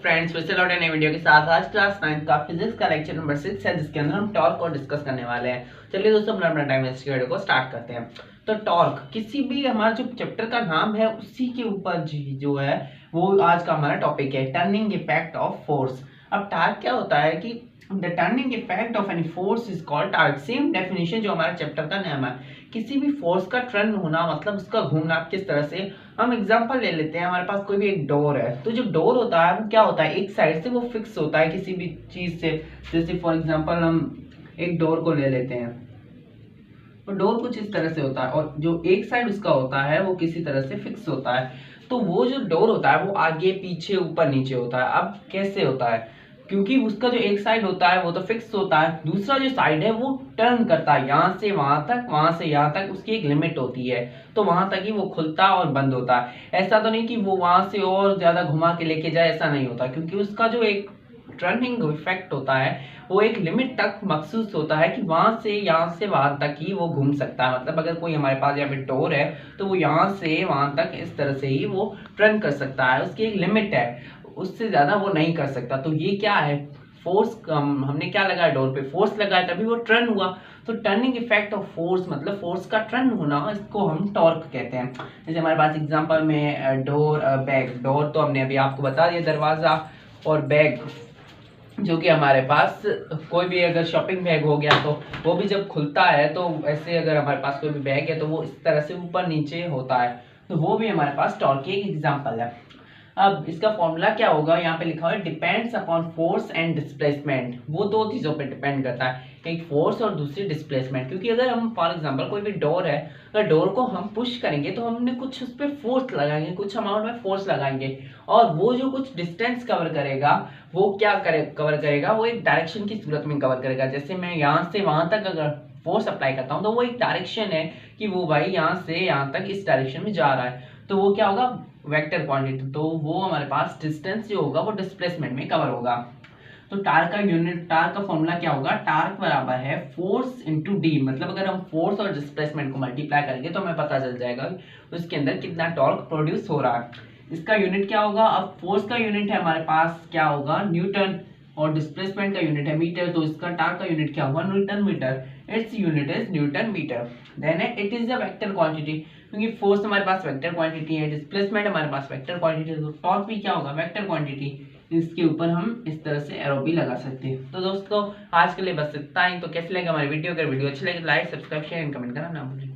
Friends फिर से लौटे नए वीडियो के साथ। आज क्लास 9 का फिजिक्स का लेक्चर नंबर 6 है, जिसके अंदर हम टॉर्क को डिस्कस करने वाले हैं। चलिए दोस्तों, अपना टाइम वेस्ट वीडियो को स्टार्ट करते हैं। तो टॉर्क किसी भी हमारा जो चैप्टर का नाम है उसी के ऊपर जो है वो आज का हमारा टॉपिक है, टर्निंग इफेक्ट ऑफ फोर्स। अब टार्क क्या होता है कि the turning effect of any force is called torque. Same definition जो हमारे चैप्टर का नाम है, किसी भी फोर्स का टर्न होना मतलब उसका घूमना। किस तरह से, हम एग्जांपल ले लेते हैं, हमारे पास कोई भी एक डोर है, तो जो डोर होता है वो क्या होता है, एक साइड से वो फिक्स होता है किसी भी चीज से। जैसे फॉर एग्जांपल हम एक डोर को ले लेते हैं, तो डोर कुछ इस तरह से होता है और जो एक साइड उसका होता है वो किसी तरह से फिक्स होता है। तो वो जो डोर होता है वो आगे पीछे ऊपर नीचे होता है। अब कैसे होता है, क्योंकि उसका जो एक साइड होता है वो तो फिक्स होता है, दूसरा जो साइड है वो टर्न करता है, यहाँ से वहां तक, वहां से यहाँ तक। उसकी एक लिमिट होती है, तो वहां तक ही वो खुलता और बंद होता है। ऐसा तो नहीं कि वो वहां से और ज्यादा घुमा के लेके जाए, ऐसा नहीं होता, क्योंकि उसका जो एक टर्निंग इफेक्ट होता है वो एक लिमिट तक मखसूस होता है कि वहां से यहाँ से वहां तक ही वो घूम सकता है। मतलब अगर कोई हमारे पास यहाँ पे डोर है तो वो यहाँ से वहां तक इस तरह से ही वो टर्न कर सकता है, उसकी एक लिमिट है, उससे ज्यादा वो नहीं कर सकता। तो ये क्या है, फोर्स, हमने क्या लगाया, डोर पे फोर्स लगाया तभी वो टर्न हुआ। तो टर्निंग इफेक्ट ऑफ फोर्स मतलब फोर्स का टर्न होना, इसको हम टॉर्क कहते हैं। जैसे हमारे पास एग्जांपल में डोर, बैग। डोर तो हमने अभी आपको बता दिया, दरवाजा, और बैग जो कि हमारे पास कोई भी अगर शॉपिंग बैग हो गया तो वो भी जब खुलता है तो ऐसे अगर हमारे पास कोई भी बैग है तो वो इस तरह से ऊपर नीचे होता है, तो वो भी हमारे पास टॉर्क की एक एग्जांपल है। अब इसका फॉर्मूला क्या होगा, यहाँ पे लिखा हुआ है depends upon force and displacement. वो दो चीजों पे डिपेंड करता है, एक फोर्स और दूसरी डिस्प्लेसमेंट। क्योंकि अगर हम फॉर एग्जांपल कोई भी डोर है, अगर डोर को हम पुश करेंगे तो हमने कुछ उस पर फोर्स लगाएंगे, कुछ अमाउंट में फोर्स लगाएंगे, और वो जो कुछ डिस्टेंस कवर करेगा वो क्या कवर करेगा, वो एक डायरेक्शन की सूरत में कवर करेगा। जैसे मैं यहाँ से वहां तक अगर फोर्स अप्लाई करता हूँ तो वो एक डायरेक्शन है कि वो भाई यहाँ से यहाँ तक इस डायरेक्शन में जा रहा है, तो वो क्या होगा, वेक्टर क्वांटिटी। तो वो हमारे पास डिस्टेंस जो होगा वो डिस्प्लेसमेंट में कवर होगा। तो टार्क का यूनिट, टार्क का फॉर्मूला क्या होगा, टार्क बराबर है फोर्स इंटू डी। मतलब अगर हम फोर्स और डिस्प्लेसमेंट को मल्टीप्लाई करेंगे तो हमें पता चल जाएगा उसके अंदर कितना टॉर्क प्रोड्यूस हो रहा है। इसका यूनिट क्या होगा, अब फोर्स का यूनिट है हमारे पास क्या होगा, न्यूटन, और डिस्प्लेसमेंट का यूनिट है मीटर, तो इसका टार्क का यूनिट क्या होगा, newton metre. Its unit is newton metre. Then it is a vector quantity, क्योंकि फोर्स हमारे पास वेक्टर क्वांटिटी है, डिस्प्लेसमेंट हमारे पास वेक्टर क्वांटिटी है, तो टॉर्क भी क्या होगा, वेक्टर क्वांटिटी। इसके ऊपर हम इस तरह से एरो भी लगा सकते हैं। तो दोस्तों आज के लिए बस इतना ही। तो कैसे लगे हमारी वीडियो, अगर वीडियो अच्छी लगे तो like, subscribe, share and comment करना ना भूलें।